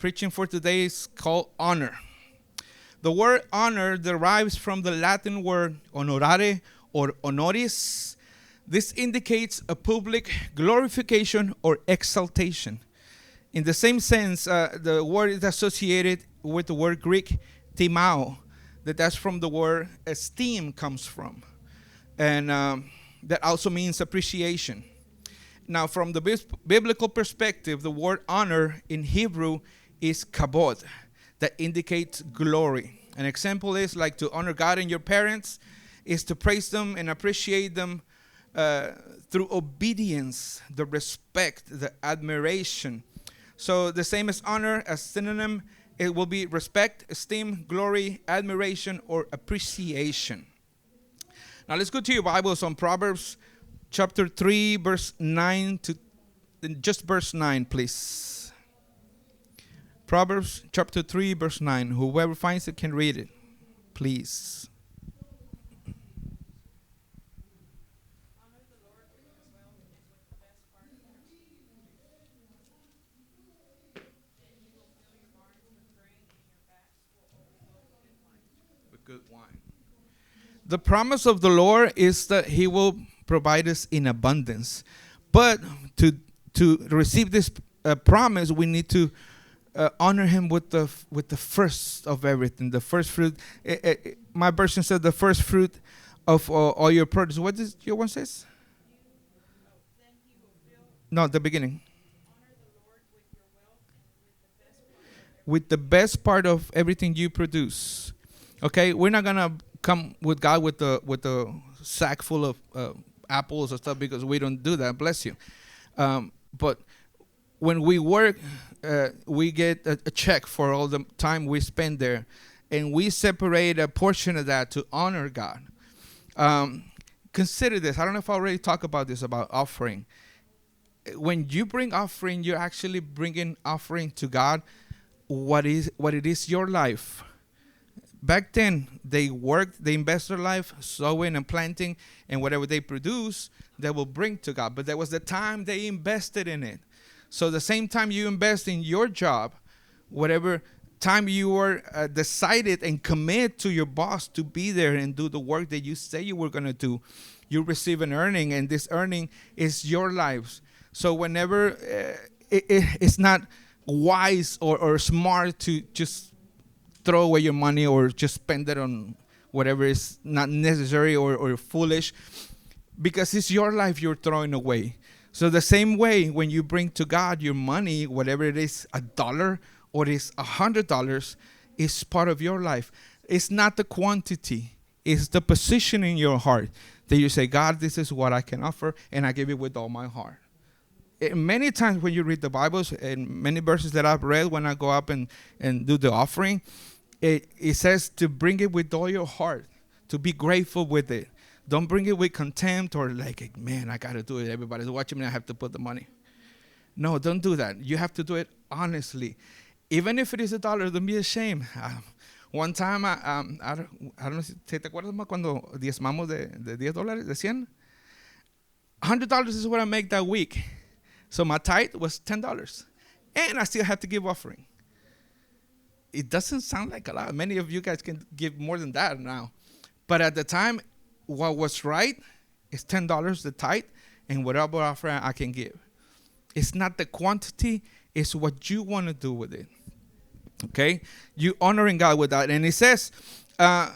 preaching for today is called honor. The word honor derives from the Latin word honorare or honoris. This indicates a public glorification or exaltation. In the same sense, the word is associated with the word Greek timao, that's from the word esteem comes from. And that also means appreciation. Now, from the biblical perspective, the word honor in Hebrew is kabod, that indicates glory. An example is like to honor God and your parents is to praise them and appreciate them through obedience, the respect, the admiration. So the same as honor, as synonym, it will be respect, esteem, glory, admiration, or appreciation. Now let's go to your Bibles on Proverbs chapter 3, verse 9 to just verse 9, please. Proverbs chapter 3, verse 9. Whoever finds it can read it, please. Good wine. The promise of the Lord is that He will provide us in abundance. But to receive this promise, we need to honor Him with the first of everything, the first fruit. My version said the first fruit of all your produce. What does your one says? No, the beginning. With the best part of everything you produce. Okay, we're not gonna come with God with the sack full of apples or stuff, because we don't do that. Bless you. But when we work, we get a check for all the time we spend there, and we separate a portion of that to honor God. Consider this. I don't know if I already talked about this, about offering. When you bring offering, you're actually bringing offering to God. What it is your life. Back then, they worked, they invest their life, sowing and planting, and whatever they produce, they will bring to God. But there was the time they invested in it. So the same time you invest in your job, whatever time you were decided and commit to your boss to be there and do the work that you say you were going to do, you receive an earning, and this earning is your lives. So whenever it's not wise or smart to just throw away your money or just spend it on whatever is not necessary or foolish, because it's your life you're throwing away. So the same way, when you bring to God your money, whatever it is, $1 or it is $100, is part of your life. It's not the quantity, it's the position in your heart that you say, God, this is what I can offer, and I give it with all my heart. Many times when you read the Bibles, and many verses that I've read when I go up and do the offering, it says to bring it with all your heart, to be grateful with it. Don't bring it with contempt or like, man, I got to do it. Everybody's watching me. I have to put the money. No, don't do that. You have to do it honestly. Even if it is $1, don't be ashamed. One time, I don't know si te acuerdas más cuando diezmamos de $10, de 100? $100 is what I make that week. So my tithe was $10. And I still have to give offering. It doesn't sound like a lot. Many of you guys can give more than that now. But at the time, what was right is $10, the tithe, and whatever offering I can give. It's not the quantity, it's what you want to do with it. Okay? You honoring God with that. And it says that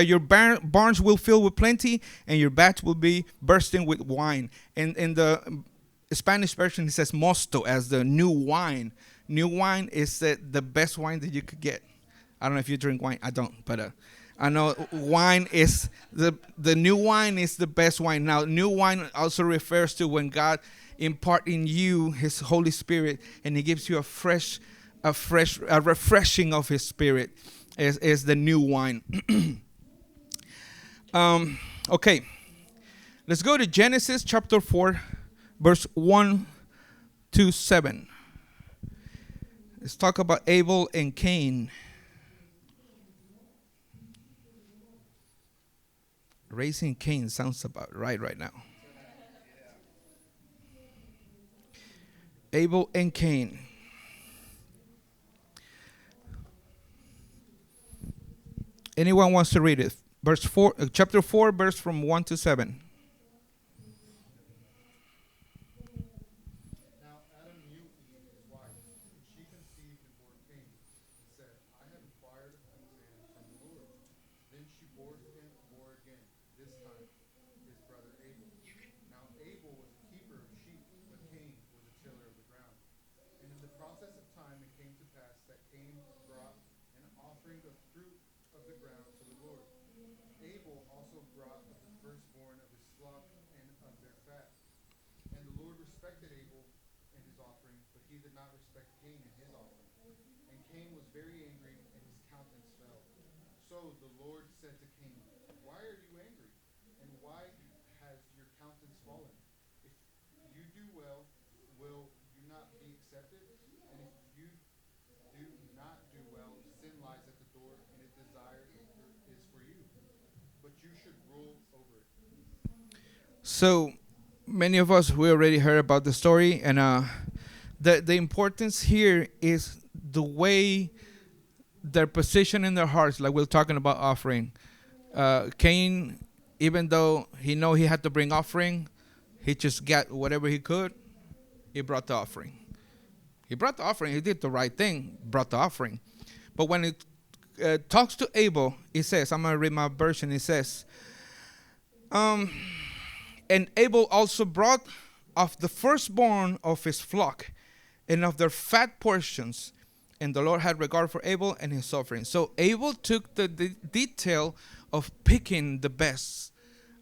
your barns will fill with plenty, and your vats will be bursting with wine. And in the Spanish version, it says mosto, as the new wine. New wine is the best wine that you could get. I don't know if you drink wine. I don't, but I know wine is the new wine is the best wine. Now, new wine also refers to when God impart in you His Holy Spirit, and He gives you a refreshing of His Spirit. Is the new wine. Okay, let's go to Genesis chapter 4, verse 1 to 7. Let's talk about Abel and Cain. Raising Cain sounds about right now. Abel and Cain. Anyone wants to read it? Verse 4, chapter 4, verse from 1 to 7. Now Adam knew Eve, his wife, and she conceived and bore Cain, and said, I have acquired a man from the Lord. Then she bore again, this time his brother Abel. Now Abel was a keeper of sheep, but Cain was a tiller of the ground. And in the process of time it came to pass that Cain brought an offering of fruit of the ground to the Lord. Abel also brought of the firstborn of his flock and of their fat. And the Lord respected Abel and his offering, but he did not respect Cain and his offering. And Cain was very angry, and his countenance fell. So the Lord said to Cain, Why are you angry? And why has your countenance fallen? If you do well, will you not be accepted? And if you do not do well, sin lies at the door, and its desire is for you. But you should rule over it. So many of us, we already heard about the story, and the importance here is the way their position in their hearts, like we're talking about offering. Cain, even though he know he had to bring offering, he just got whatever he could. He brought the offering. He brought the offering. He did the right thing, brought the offering. But when it talks to Abel, it says, I'm going to read my version, it says, and Abel also brought of the firstborn of his flock and of their fat portions, and the Lord had regard for Abel and his offering. So Abel took the detail of picking the best.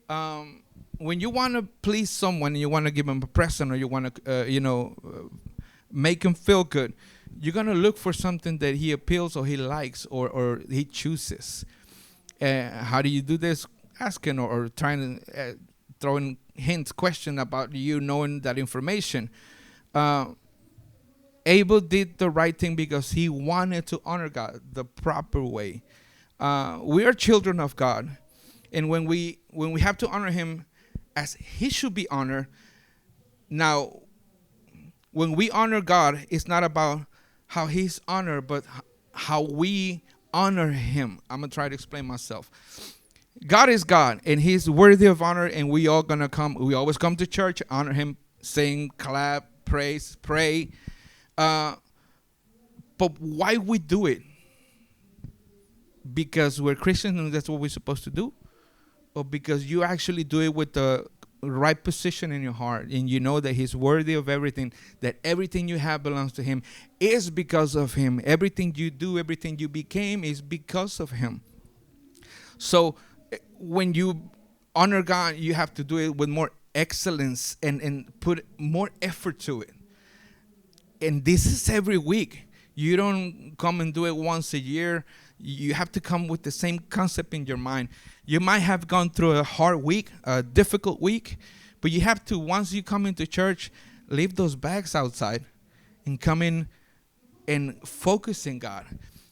When you want to please someone, and you want to give him a present, or you want to, make him feel good, you're going to look for something that he appeals or he likes or he chooses. How do you do this? Asking or trying to throwing hints, question about you knowing that information. Abel did the right thing because he wanted to honor God the proper way. We are children of God, and when we have to honor him as he should be honored. Now, when we honor God, it's not about how he's honored, but how we honor him. I'm going to try to explain myself. God is God, and he's worthy of honor, and we all going to come. We always come to church, honor him, sing, clap, praise, pray. But why we do it? Because we're Christians and that's what we're supposed to do? Or because you actually do it with the right position in your heart, and you know that he's worthy of everything, that everything you have belongs to him, is because of him. Everything you do, everything you became is because of him. So when you honor God, you have to do it with more excellence and put more effort to it. And this is every week. You don't come and do it once a year. You have to come with the same concept in your mind. You might have gone through a hard week, a difficult week, but you have to, once you come into church, leave those bags outside and come in and focus in God.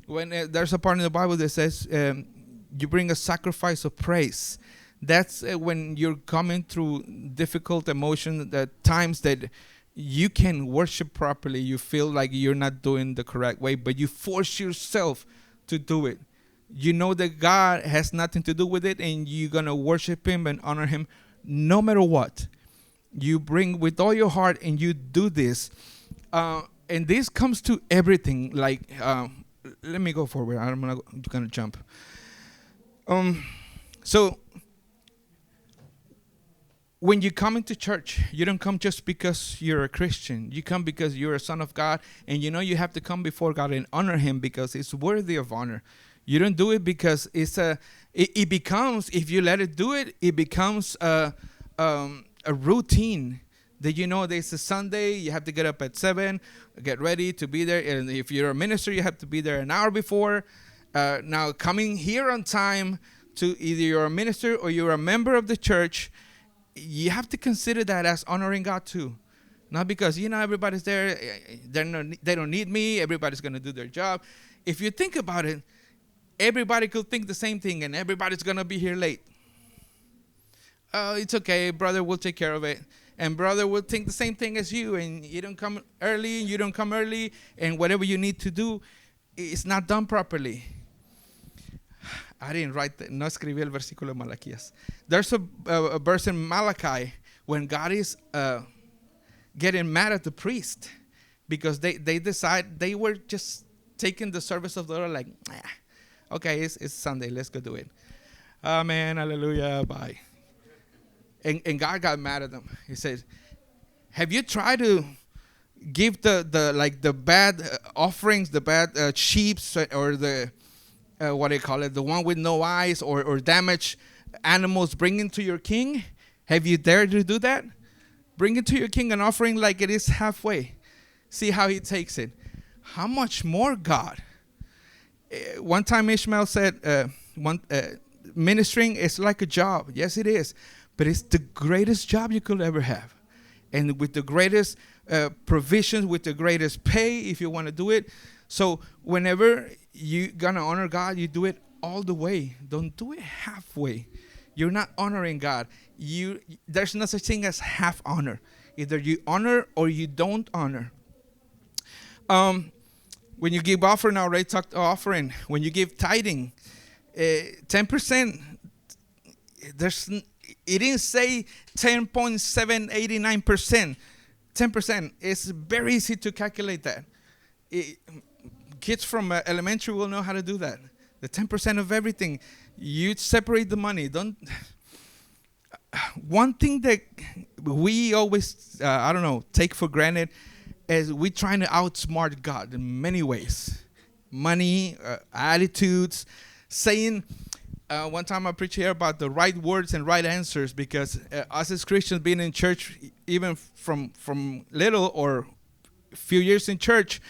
When there's a part in the Bible that says you bring a sacrifice of praise. That's when you're coming through difficult emotions, the times that you can worship properly. You feel like you're not doing the correct way, but you force yourself to do it. You know that God has nothing to do with it, and you're going to worship him and honor him no matter what. You bring with all your heart, and you do this. And this comes to everything. Like, let me go forward. I'm going to jump. So when you come into church, you don't come just because you're a Christian. You come because you're a son of God, and you know you have to come before God and honor him because it's worthy of honor. You don't do it because it becomes, if you let it do it, it becomes a routine. That you know there's a Sunday, you have to get up at 7, get ready to be there. And if you're a minister, you have to be there an hour before. Now coming here on time to either you're a minister or you're a member of the church, you have to consider that as honoring God too. Not because, everybody's there, they don't need me, everybody's going to do their job. If you think about it, everybody could think the same thing and everybody's going to be here late. It's okay, brother, we'll take care of it. And brother will think the same thing as you, and you don't come early, and you don't come early, and whatever you need to do, it's not done properly. I didn't write that. No escribí el versículo de Malaquías. There's a verse in Malachi when God is getting mad at the priest because they decide they were just taking the service of the Lord like, okay, it's Sunday, let's go do it. Amen, hallelujah, bye. And God got mad at them. He said, have you tried to give the bad offerings, the bad sheep or the what do you call it, the one with no eyes or damaged animals, bring it to your king? Have you dared to do that? Bring it to your king, an offering like it is halfway. See how he takes it. How much more God? One time Ismael said, ministering is like a job. Yes, it is. But it's the greatest job you could ever have. And with the greatest provisions, with the greatest pay, if you want to do it. So whenever you're going to honor God, you do it all the way. Don't do it halfway. You're not honoring God. There's no such thing as half honor. Either you honor or you don't honor. When you give offering, I already talked offering. When you give tithing, 10%, it didn't say 10.789%. 10%. It's very easy to calculate that. Kids from elementary will know how to do that. The 10% of everything. You separate the money. One thing that we always, take for granted is we trying to outsmart God in many ways. Money, attitudes, saying. One time I preached here about the right words and right answers because us as Christians being in church, even from little or a few years in church,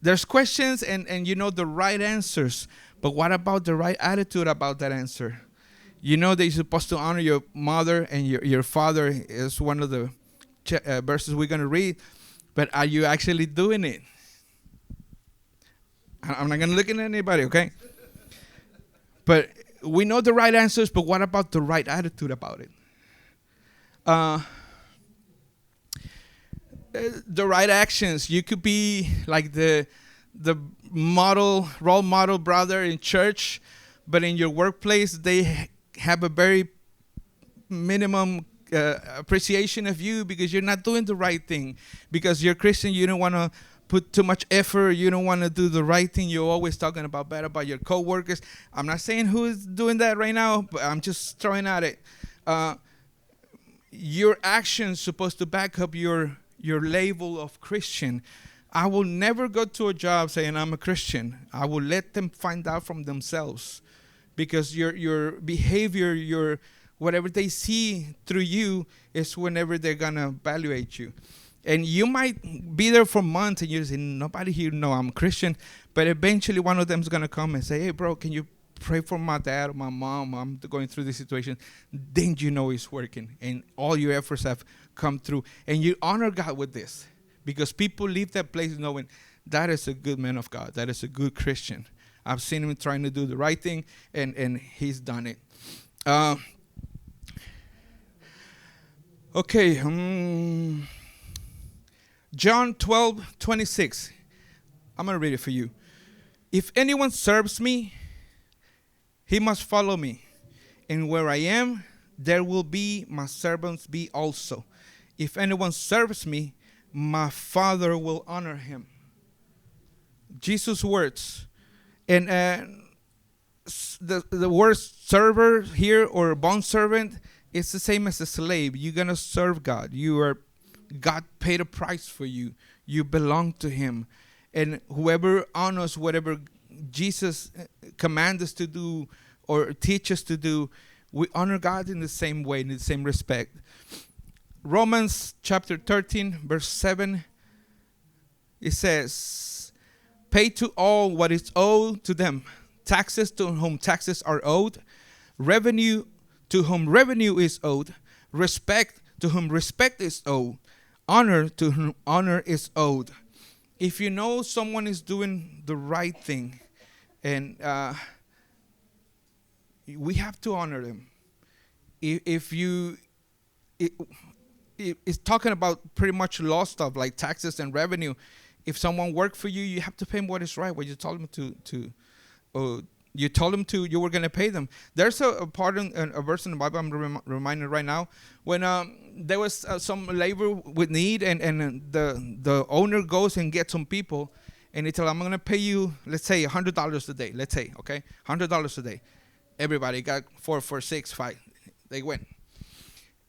there's questions and you know the right answers. But what about the right attitude about that answer? You know that you're supposed to honor your mother and your father is one of the verses we're going to read. But are you actually doing it? I'm not going to look at anybody, okay? But we know the right answers, but what about the right attitude about it? The right actions. You could be like the role model brother in church, but in your workplace, they have a very minimum appreciation of you because you're not doing the right thing. Because you're Christian, you don't want to put too much effort. You don't want to do the right thing. You're always talking about bad about your coworkers. I'm not saying who is doing that right now, but I'm just throwing at it. Your actions supposed to back up your label of Christian. I will never go to a job saying I'm a Christian. I will let them find out from themselves, because your behavior, your whatever they see through you is whenever they're gonna evaluate you. And you might be there for months and you say, nobody here know I'm a Christian. But eventually one of them is going to come and say, hey, bro, can you pray for my dad or my mom? I'm going through this situation. Then you know it's working. And all your efforts have come through. And you honor God with this. Because people leave that place knowing that is a good man of God. That is a good Christian. I've seen him trying to do the right thing, and he's done it. Okay. John 12:26. I'm going to read it for you. If anyone serves me, he must follow me. And where I am, there will be my servants be also. If anyone serves me, my Father will honor him. Jesus' words. And the word server here, or bondservant, is the same as a slave. You're going to serve God. God paid a price for you. You belong to him. And whoever honors whatever Jesus commands us to do or teach us to do, we honor God in the same way, in the same respect. Romans chapter 13, verse 7, it says, pay to all what is owed to them. Taxes to whom taxes are owed. Revenue to whom revenue is owed. Respect to whom respect is owed. Honor to whom honor is owed. If you know someone is doing the right thing, and we have to honor them. it's talking about pretty much law stuff like taxes and revenue. If someone worked for you, you have to pay them what is right, what you told them you told them to, you were going to pay them. There's a part in a verse in the Bible I'm reminded right now when there was some labor with need, and the owner goes and gets some people, and he tells them, I'm going to pay you, let's say $100 a day. Let's say, okay, $100 a day. Everybody got 4, 4, 6, 5. They went.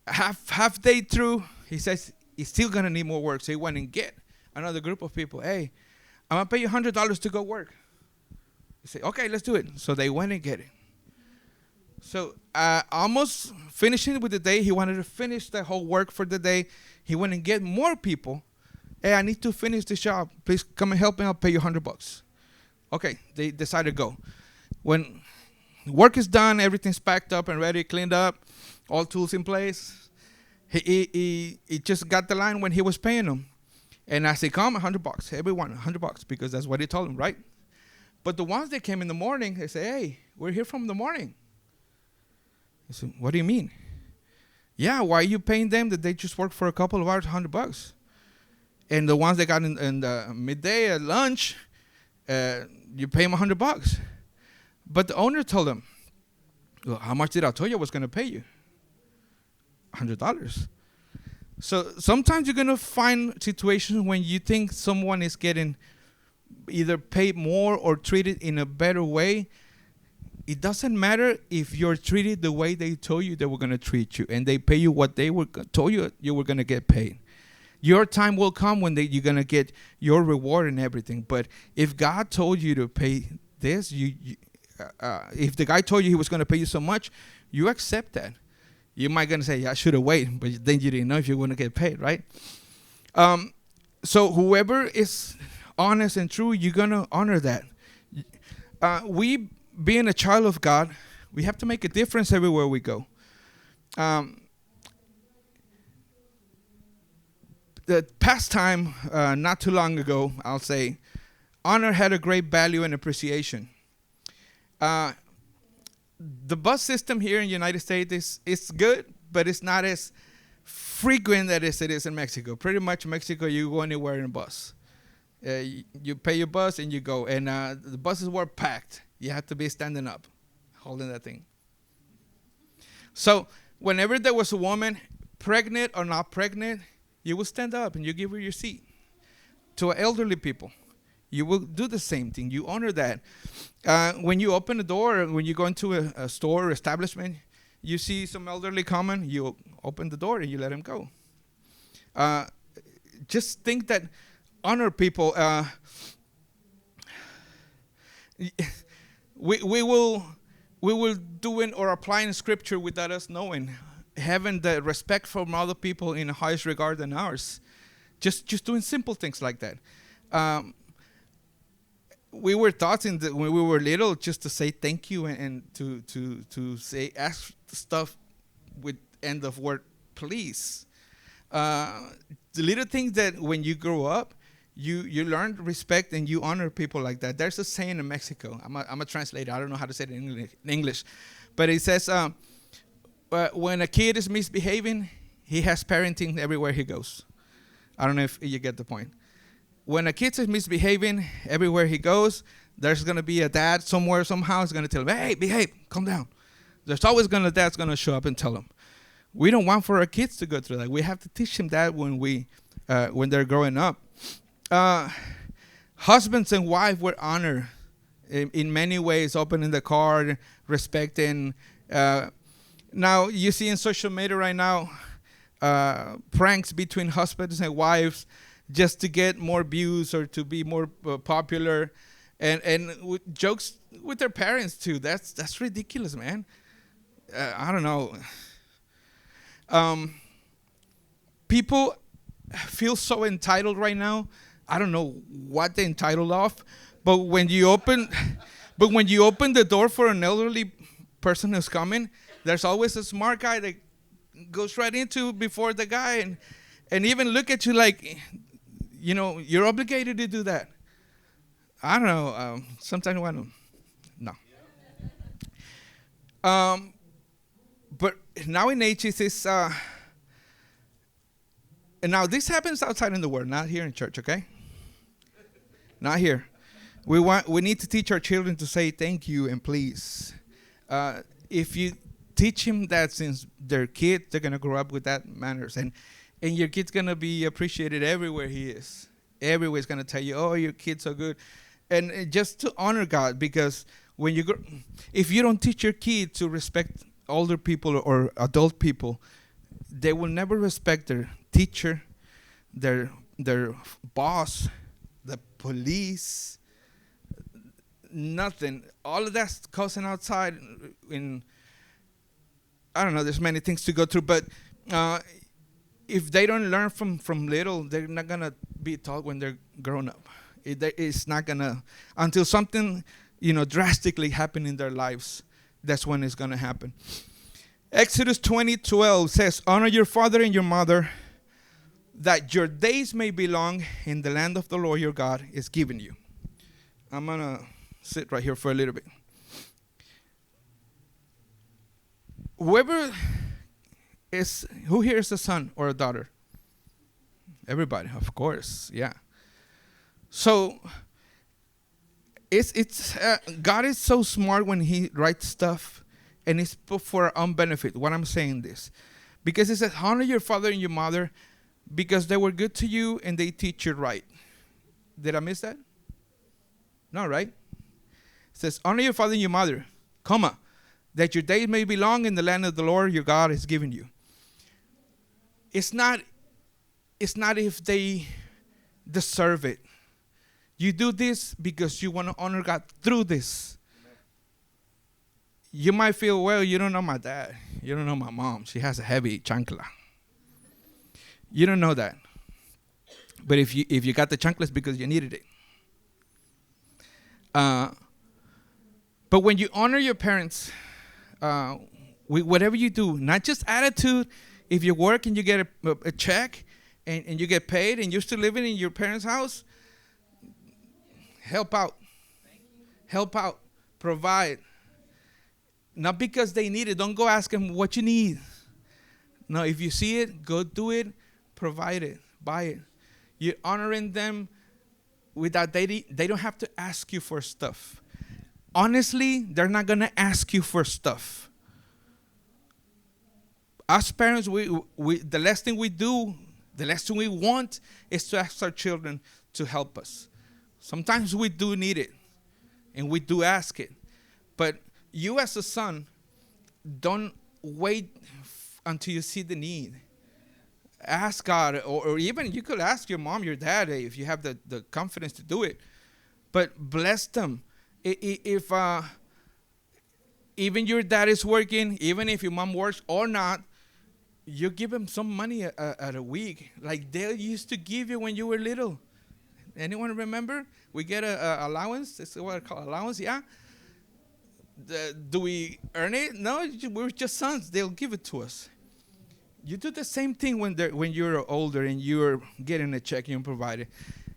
Half day through, he says he's still going to need more work. So he went and get another group of people. Hey, I'm going to pay you $100 to go work. He said, okay, let's do it. So they went and get it. So almost finishing with the day, he wanted to finish the whole work for the day. He went and get more people. Hey, I need to finish this job. Please come and help me. I'll pay you $100. Okay, they decided to go. When work is done, everything's packed up and ready, cleaned up, all tools in place. He just got the line when he was paying them. And as they come, $100. Everyone, $100 because that's what he told them, right? But the ones that came in the morning, they say, hey, we're here from the morning. I said, what do you mean? Yeah, why are you paying them that they just worked for a couple of hours, $100? And the ones that got in the midday at lunch, you pay them $100. But the owner told them, well, how much did I tell you I was going to pay you? $100. So sometimes you're going to find situations when you think someone is getting either paid more or treated in a better way. It doesn't matter if you're treated the way they told you they were going to treat you, and they pay you what they were told you were going to get paid. Your time will come when you're going to get your reward and everything. But if God told you to pay this, if the guy told you he was going to pay you so much, you accept that. You might going to say, yeah, I should have waited, but then you didn't know if you were going to get paid, right? So whoever is honest and true, you're going to honor that. We, being a child of God, we have to make a difference everywhere we go. The past time, not too long ago, I'll say, honor had a great value and appreciation. The bus system here in the United States is good, but it's not as frequent as it is in Mexico. Pretty much Mexico, you go anywhere in a bus. You pay your bus and you go. And the buses were packed. You had to be standing up, holding that thing. So whenever there was a woman, pregnant or not pregnant, you will stand up and you give her your seat. To elderly people, you will do the same thing. You honor that. When you open the door, when you go into a store or establishment, you see some elderly coming, you open the door and you let them go. Just think that honor people. We will do it or apply in scripture without us knowing, having the respect from other people in the highest regard than ours. Just doing simple things like that. We were taught when we were little just to say thank you and to say ask stuff with end of word please. The little things that when you grow up, you learn respect and you honor people like that. There's a saying in Mexico. I'm a translator. I don't know how to say it in English, but it says when a kid is misbehaving, he has parenting everywhere he goes. I don't know if you get the point. When a kid is misbehaving, everywhere he goes, there's going to be a dad somewhere, somehow, is going to tell him, hey, behave, calm down. There's always dad's going to show up and tell him. We don't want for our kids to go through that. We have to teach them that when they're growing up. Husbands and wives were honored in many ways, opening the car, respecting. Now, you see in social media right now, pranks between husbands and wives, just to get more views or to be more popular, and with jokes with their parents too. That's ridiculous, man. I don't know. People feel so entitled right now. I don't know what they're entitled of, but when you open the door for an elderly person who's coming, there's always a smart guy that goes right into before the guy and even look at you like, you're obligated to do that. I don't know. Sometimes I don't. No. But now in ages, And now this happens outside in the world, not here in church, okay? Not here. We need to teach our children to say thank you and please. If you teach them that since they're kids, they're gonna grow up with that manners, and your kid's gonna be appreciated everywhere he is. Everywhere's gonna tell you, "Oh, your kid's so good," and just to honor God, because when you if you don't teach your kid to respect older people or adult people, they will never respect their teacher, their boss, the police, nothing. All of that's causing outside in, I don't know, there's many things to go through, but if they don't learn from little, they're not going to be taught when they're grown up. It's not going to, until something, drastically happen in their lives, that's when it's going to happen. Exodus 20:12 says, honor your father and your mother, that your days may be long in the land of the Lord your God is giving you. I'm going to sit right here for a little bit. Who here is a son or a daughter? Everybody, of course, yeah. So it's God is so smart when He writes stuff, and it's for our own benefit. What I'm saying this, because it says honor your father and your mother, because they were good to you and they teach you right. Did I miss that? No, right? It says honor your father and your mother, comma, that your days may be long in the land of the Lord your God is giving you. It's not if they deserve it. You do this because you want to honor God through this. You might feel, well, you don't know my dad. You don't know my mom. She has a heavy chancla. You don't know that. But if you got the chancla, it's because you needed it. But when you honor your parents, whatever you do, not just attitude. If you work and you get a check and you get paid and you're still living in your parents' house, help out. Help out. Provide. Not because they need it. Don't go ask them what you need. No, if you see it, go do it. Provide it. Buy it. You're honoring them without they don't have to ask you for stuff. Honestly, they're not going to ask you for stuff. Us parents, we the last thing we do, the last thing we want is to ask our children to help us. Sometimes we do need it, and we do ask it. But you as a son, don't wait until you see the need. Ask God, or even you could ask your mom, your dad, if you have the confidence to do it. But bless them. If even your dad is working, even if your mom works or not, you give them some money at a week, like they used to give you when you were little. Anyone remember? We get a allowance. That's what I call allowance. Yeah. Do we earn it? No, we're just sons. They'll give it to us. You do the same thing when you're older and you're getting a check and you provide it.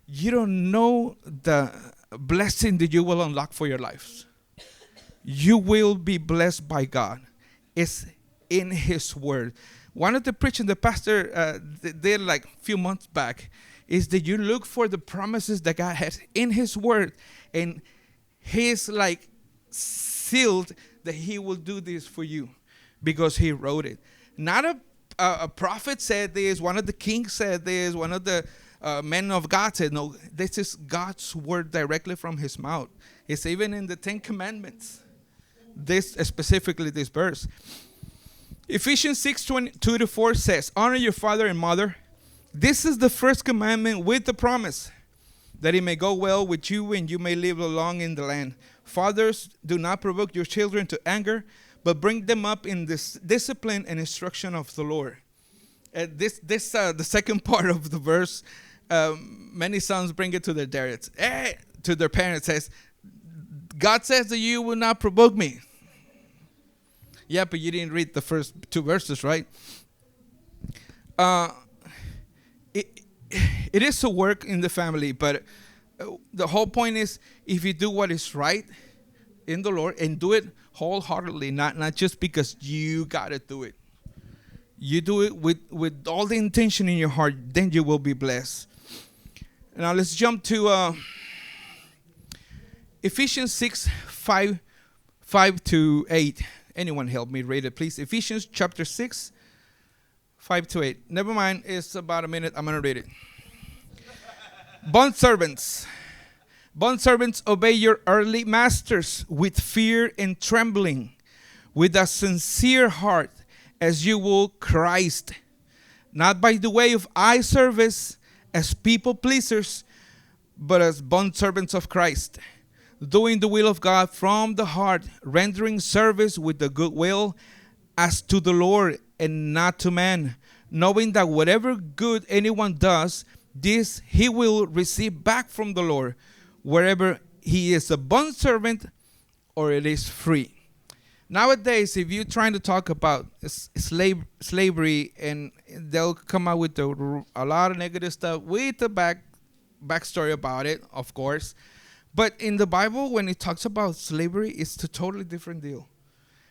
You don't know the blessing that you will unlock for your lives. You will be blessed by God. It's in His Word. One of the preaching the pastor did like a few months back is that you look for the promises that God has in His Word, and He's like sealed that He will do this for you because He wrote it. Not a prophet said this, one of the kings said this, one of the men of God said, no, this is God's word directly from His mouth. It's even in the 10 Commandments. This specifically, this verse. Ephesians 6:2-4 says, honor your father and mother. This is the first commandment with the promise that it may go well with you and you may live long in the land. Fathers, do not provoke your children to anger, but bring them up in this discipline and instruction of the Lord. The second part of the verse, many sons bring it to their dads, to their parents, says, God says that you will not provoke me. Yeah, but you didn't read the first 2 verses, right? It is a work in the family, but the whole point is if you do what is right in the Lord and do it wholeheartedly, not just because you got to do it. You do it with all the intention in your heart, then you will be blessed. Now let's jump to Ephesians 6, 5 to 8. Anyone help me read it, please? Ephesians chapter 6, 5 to 8. Never mind, it's about a minute. I'm going to read it. Bondservants, obey your earthly masters with fear and trembling, with a sincere heart, as you will Christ, not by the way of eye service as people pleasers, but as bondservants of Christ, doing the will of God from the heart, rendering service with the good will as to the Lord and not to man, knowing that whatever good anyone does, this he will receive back from the Lord, wherever he is a bondservant or it is free. Nowadays, if you're trying to talk about slavery, and they'll come out with a lot of negative stuff with the backstory about it, of course. But in the Bible, when it talks about slavery, it's a totally different deal.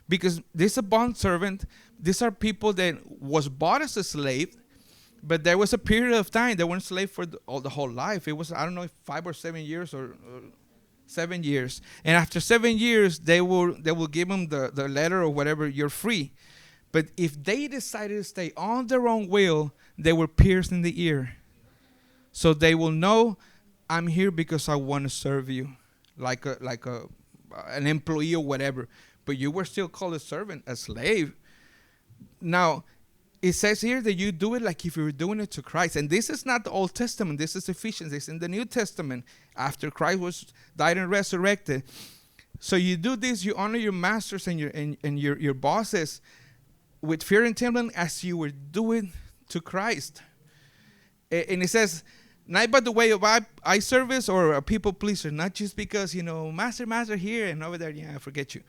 Because this is a bond servant. These are people that was bought as a slave, but there was a period of time they weren't slave for the whole life. It was, I don't know, 5 or 7 years or 7 years. And after 7 years, they will give them the letter or whatever, you're free. But if they decided to stay on their own will, they were pierced in the ear. So they will know, I'm here because I want to serve you, like an employee or whatever. But you were still called a servant, a slave. Now, it says here that you do it like if you were doing it to Christ. And this is not the Old Testament. This is Ephesians. It's in the New Testament after Christ was died and resurrected. So you do this. You honor your masters and your bosses with fear and trembling as you were doing to Christ. And it says, not by the way of eye service or a people pleaser, not just because, master here and over there, I forget you.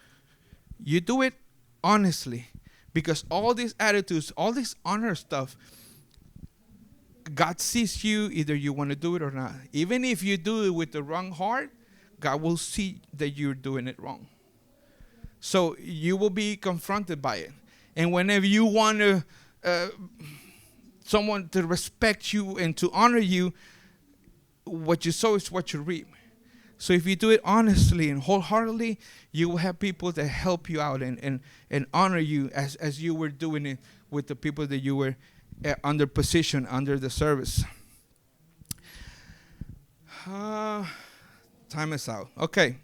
You do it honestly, because all these attitudes, all this honor stuff, God sees you, either you want to do it or not. Even if you do it with the wrong heart, God will see that you're doing it wrong. So you will be confronted by it. And whenever you want to someone to respect you and to honor you, what you sow is what you reap. So if you do it honestly and wholeheartedly, you will have people that help you out and honor you as you were doing it with the people that you were under position, under the service. Time is out. Okay.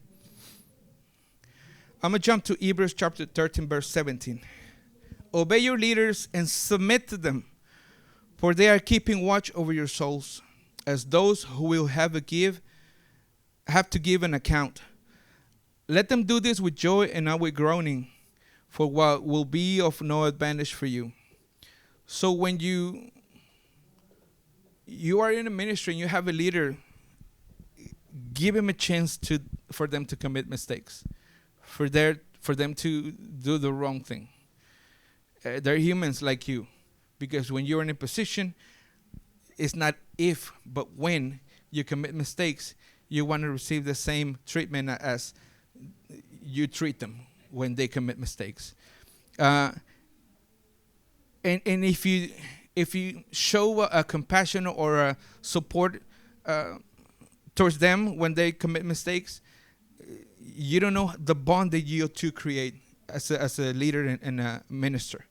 I'm going to jump to Hebrews chapter 13, verse 17. Obey your leaders and submit to them, for they are keeping watch over your souls, as those who will have to give an account. Let them do this with joy and not with groaning, for what will be of no advantage for you. So when you are in a ministry and you have a leader, give him a chance for them to commit mistakes, for them to do the wrong thing. They're humans like you, because when you're in a position, it's not if, but when you commit mistakes, you want to receive the same treatment as you treat them when they commit mistakes. And if you show a compassion or a support towards them when they commit mistakes, you don't know the bond that you two create as a leader and a minister.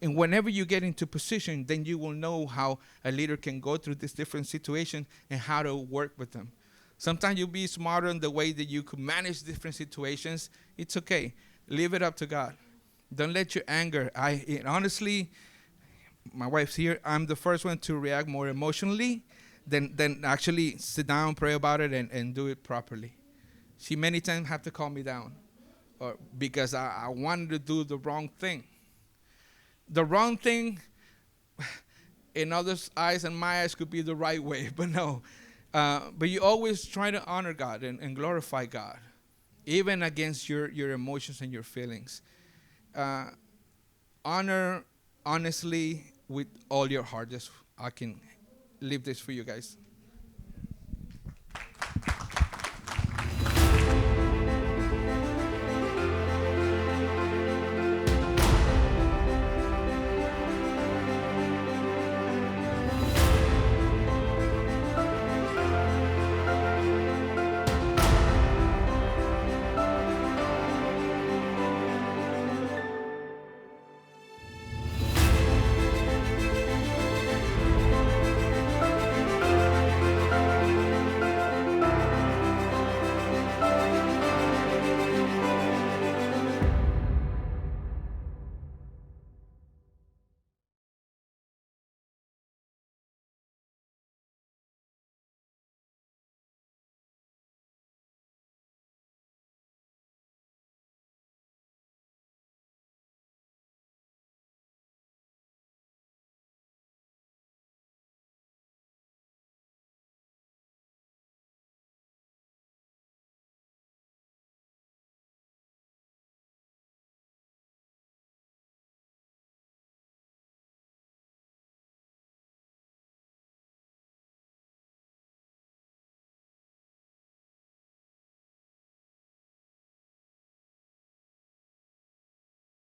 And whenever you get into position, then you will know how a leader can go through this different situation and how to work with them. Sometimes you'll be smarter in the way that you could manage different situations. It's okay. Leave it up to God. Don't let your anger. Honestly, my wife's here. I'm the first one to react more emotionally than actually sit down, pray about it, and do it properly. She many times have to calm me down because I wanted to do the wrong thing. The wrong thing in others' eyes and my eyes could be the right way, but no. But you always try to honor God and glorify God, even against your emotions and your feelings. Honor honestly with all your heart. I can leave this for you guys.